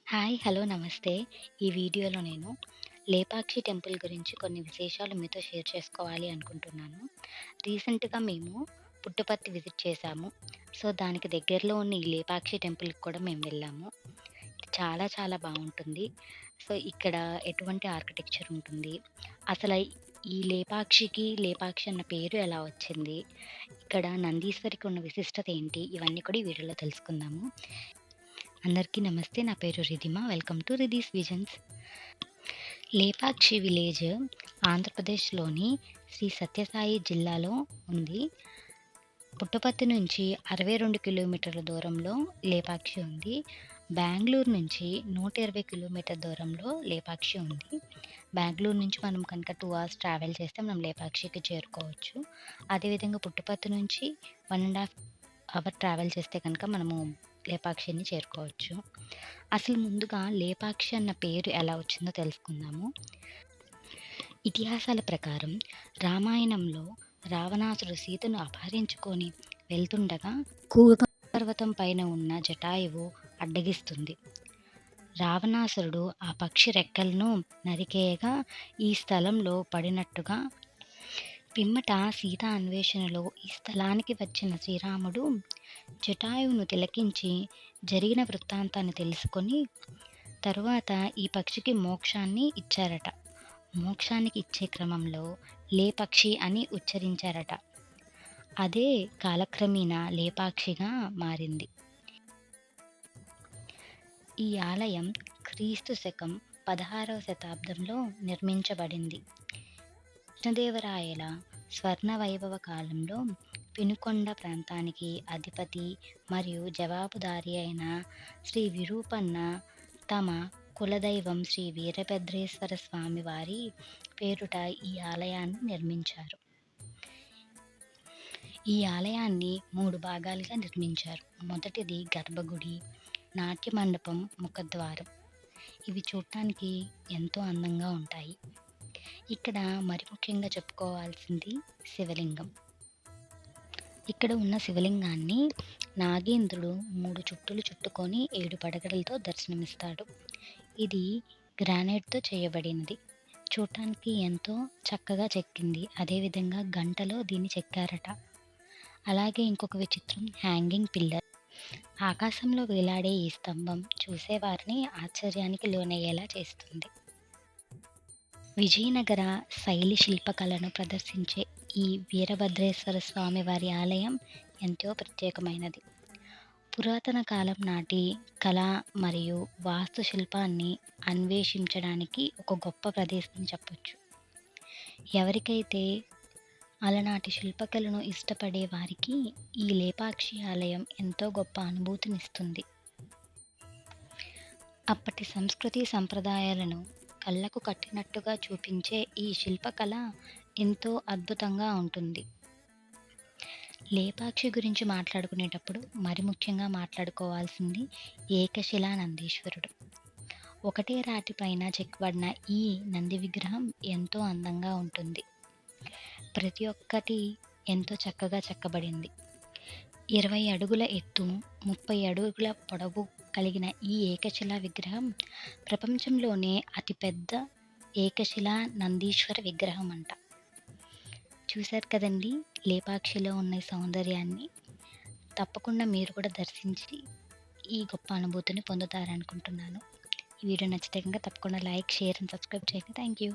Hi! Hello! నమస్తే. ఈ వీడియోలో నేను లేపాక్షి టెంపుల్ గురించి కొన్ని విశేషాలు మీతో షేర్ చేసుకోవాలి అనుకుంటున్నాను. రీసెంట్‌గా మేము పుట్టపర్తి విజిట్ చేశాము. సో, దానికి దగ్గరలో ఉన్న ఈ లేపాక్షి టెంపుల్‌కి కూడా మేము వెళ్ళాము. చాలా చాలా బావుంటుంది. సో, ఇక్కడ ఎటువంటి ఆర్కిటెక్చర్ ఉంటుంది. అసల ఈ లేపాక్షి అన్న పేరు ఎలా వచ్చింది? ఇక్కడ నందీశ్వరికి ఉన్న విశిష్టత ఏంటి? ఇవన్నీ కూడా ఈ వీడియోలో తెలుసుకుందాము. అందరికీ నమస్తే. నా పేరు Ridhima. Welcome to Ridhi's visions. Lepakshi village ఆంధ్రప్రదేశ్‌లోని శ్రీ సత్యసాయి జిల్లాలో ఉంది. పుట్టపర్తి నుంచి 62 కిలోమీటర్ల దూరంలో లేపాక్షి ఉంది. బెంగుళూరు నుంచి 120 కిలోమీటర్ దూరంలో లేపాక్షి ఉంది. బెంగుళూరు నుంచి మనం కనుక 2 అవర్స్ ట్రావెల్ చేస్తే మనం లేపాక్షికి చేరుకోవచ్చు. అదేవిధంగా పుట్టపర్తి నుంచి 1 ½ అవర్ ట్రావెల్ చేస్తే కనుక మనము లేపాక్షిని చేరుకోవచ్చు. అసలు ముందుగా లేపాక్షి అన్న పేరు ఎలా వచ్చిందో తెలుసుకుందాము. ఇతిహాసాల ప్రకారం రామాయణంలో రావణాసుడు సీతను అపహరించుకొని వెళ్తుండగా కూగ పర్వతం పైన ఉన్న జటాయువు అడ్డగిస్తుంది. రావణాసురుడు ఆ పక్షి రెక్కలను నరికేయగా ఈ స్థలంలో పడినట్టుగా పిమ్మట సీత అన్వేషణలో ఈ స్థలానికి వచ్చిన శ్రీరాముడు జటాయువును తిలకించి జరిగిన వృత్తాంతాన్ని తెలుసుకొని తరువాత ఈ పక్షికి మోక్షాన్ని ఇచ్చారట. మోక్షానికి ఇచ్చే క్రమంలో లేపక్షి అని ఉచ్చరించారట. అదే కాలక్రమేణా లేపాక్షిగా మారింది. ఈ ఆలయం క్రీస్తు శకం 16వ శతాబ్దంలో నిర్మించబడింది. కృష్ణదేవరాయల స్వర్ణ వైభవ కాలంలో వినుకొండ ప్రాంతానికి అధిపతి మరియు జవాబుదారీ అయిన శ్రీ విరూపన్న తమ కులదైవం శ్రీ వీరభద్రేశ్వర స్వామి వారి పేరుట ఈ ఆలయాన్ని నిర్మించారు. ఈ ఆలయాన్ని 3 భాగాలుగా నిర్మించారు. మొదటిది గర్భగుడి, నాట్య మండపం, ముఖద్వారం. ఇవి చూడటానికి ఎంతో అందంగా ఉంటాయి. ఇక్కడ మరి ముఖ్యంగా చెప్పుకోవాల్సింది శివలింగం. ఇక్కడ ఉన్న శివలింగాన్ని నాగేంద్రుడు 3 చుట్టులు చుట్టుకొని 7 పడగలతో దర్శనమిస్తాడు. ఇది గ్రానైట్‌తో చేయబడినది. చూడటానికి ఎంతో చక్కగా చెక్కింది. అదేవిధంగా గంటలో దీన్ని చెక్కారట. అలాగే ఇంకొక విచిత్రం హ్యాంగింగ్ పిల్లర్. ఆకాశంలో వేలాడే ఈ స్తంభం చూసేవారిని ఆశ్చర్యానికి లోనయ్యేలా చేస్తుంది. విజయనగర శైలి శిల్పకళను ప్రదర్శించే ఈ వీరభద్రేశ్వర స్వామి వారి ఆలయం ఎంతో ప్రత్యేకమైనది. పురాతన కాలం నాటి కళ మరియు వాస్తుశిల్పాన్ని అన్వేషించడానికి ఒక గొప్ప ప్రదేశం చెప్పొచ్చు. ఎవరికైతే అలనాటి శిల్పకళను ఇష్టపడే వారికి ఈ లేపాక్షి ఆలయం ఎంతో గొప్ప అనుభూతినిస్తుంది. అప్పటి సంస్కృతి సంప్రదాయాలను కళ్ళకు కట్టినట్టుగా చూపించే ఈ శిల్పకళ ఎంతో అద్భుతంగా ఉంటుంది. లేపాక్షి గురించి మాట్లాడుకునేటప్పుడు మరి ముఖ్యంగా మాట్లాడుకోవాల్సింది ఏకశిలా నందీశ్వరుడు. ఒకటే రాతి పైన చెక్కబడిన ఈ నంది విగ్రహం ఎంతో అందంగా ఉంటుంది. ప్రతి ఒక్కటి ఎంతో చక్కగా చెక్కబడింది. 20 అడుగుల ఎత్తు, 30 అడుగుల పొడవు కలిగిన ఈ ఏకశిలా విగ్రహం ప్రపంచంలోనే అతిపెద్ద ఏకశిలా నందీశ్వర విగ్రహం అంట. చూశారు కదండి లేపాక్షిలో ఉన్న సౌందర్యాన్ని. తప్పకుండా మీరు కూడా దర్శించి ఈ గొప్ప అనుభూతిని పొందుతారనుకుంటున్నాను. ఈ వీడియో నచ్చితే కనుక తప్పకుండా లైక్, షేర్ అండ్ సబ్స్క్రైబ్ చేయండి. Thank you.